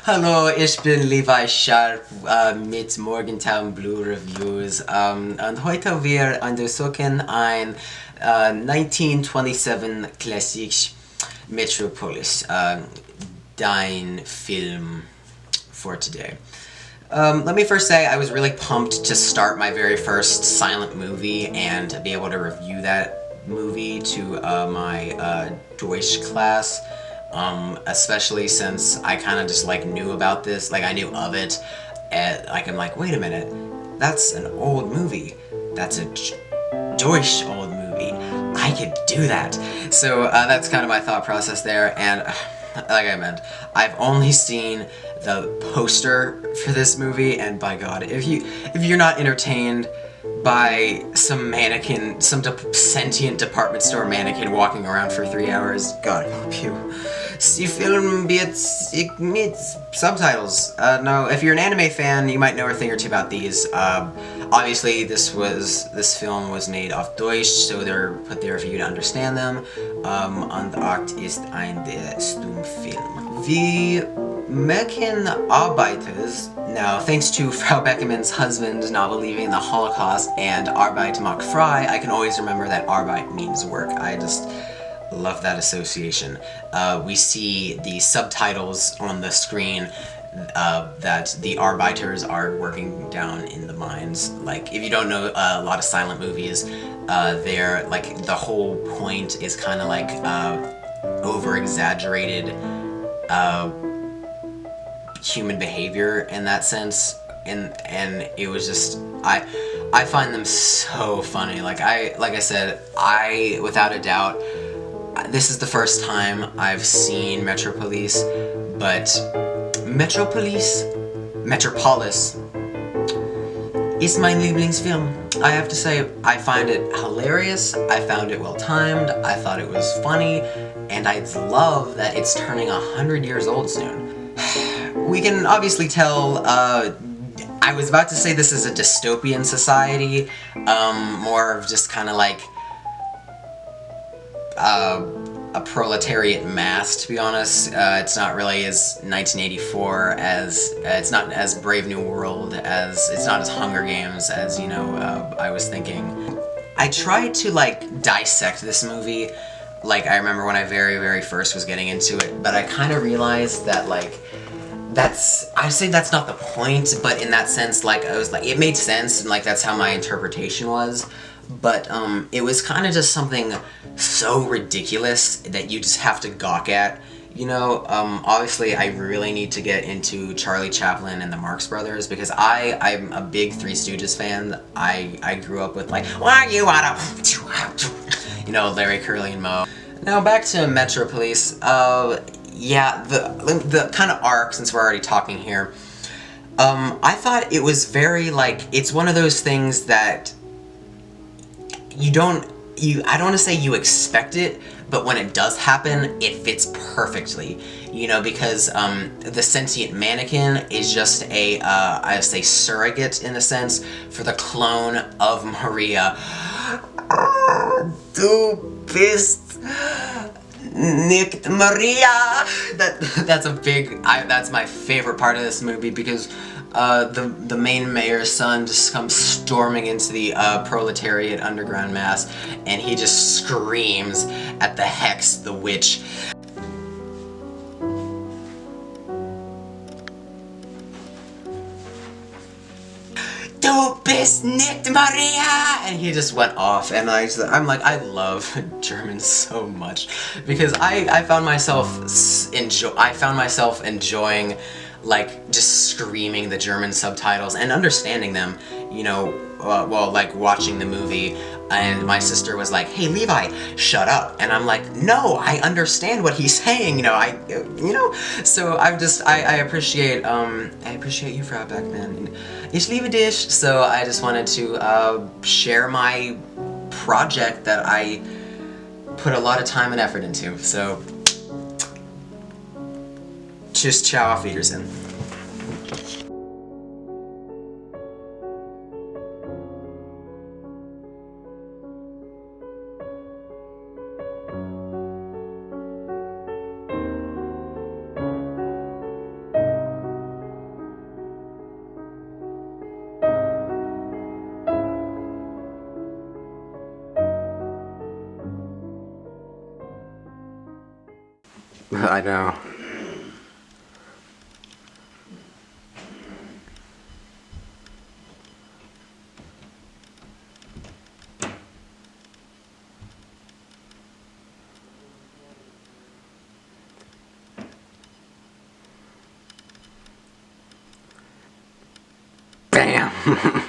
Hallo, ich bin Levi Sharp mit Morgentown Blue Reviews und heute wir untersuchen ein 1927 Klassik Metropolis, dein Film for today. Let me first say I was really pumped to start my very first silent movie and to be able to review that movie to my Deutsch class. Especially since I kind of just like knew about this, like I knew of it, and like I'm like, wait a minute, that's an old movie. That's a Deutsch old movie. I could do that. So that's kind of my thought process there, and like I meant, I've only seen the poster for this movie, and by God, if you're not entertained by some mannequin, some sentient department store mannequin walking around for 3 hours, God help you. See film mit subtitles. No, if you're an anime fan, you might know a thing or two about these. Obviously, this film was made auf Deutsch, so they're put there for you to understand them. Und Akt ist ein Stummfilm. Wir Mecken Arbeiters. Now, thanks to Frau Beckermann's husband not believing in the Holocaust and Arbeit macht frei, I can always remember that Arbeit means work. I just love that association. We see the subtitles on the screen that the Arbeiters are working down in the mines. Like, if you don't know a lot of silent movies, they're like the whole point is kind of like over-exaggerated human behavior in that sense, and it was just I find them so funny. Like I said, I without a doubt, this is the first time I've seen Metropolis, but Metropolis is my Lieblingsfilm. I have to say, I find it hilarious, I found it well timed, I thought it was funny, and I love that it's turning 100 years old soon. We can obviously tell, I was about to say this is a dystopian society, more of just kind of like a proletariat mass, to be honest. It's not really as 1984 as, it's not as Brave New World as, it's not as Hunger Games as, you know, I was thinking. I tried to like dissect this movie, like I remember when I very first was getting into it, but I kind of realized that like, I'd say that's not the point, but in that sense, like, I was like, it made sense, and like, that's how my interpretation was, but, it was kind of just something so ridiculous that you just have to gawk at, you know. Obviously, I really need to get into Charlie Chaplin and the Marx Brothers, because I'm a big Three Stooges fan. I grew up with, like, why you wanna, you know, Larry, Curly, and Moe. Now, back to Metropolis. Yeah, the kind of arc, since we're already talking here, I thought it was very, like, it's one of those things that I don't want to say you expect it, but when it does happen, it fits perfectly, you know, because, the sentient mannequin is just a, I would say surrogate, in a sense, for the clone of Maria. Du bist nicht Maria! That's my favorite part of this movie, because the main mayor's son just comes storming into the proletariat underground mass, and he just screams at the Hex, the witch. Du bist nicht Maria! And he just went off, and I'm like, I love German so much, because I found myself enjoying, like, just screaming the German subtitles and understanding them, you know, while, like, watching the movie, and my sister was like, hey, Levi, shut up, and I'm like, no, I understand what he's saying, you know, so I appreciate you, Frau Beckmann. Ich liebe dich. So I just wanted to share my project that I put a lot of time and effort into, so tschüss, ciao, auf Wiedersehen. I know. Bam!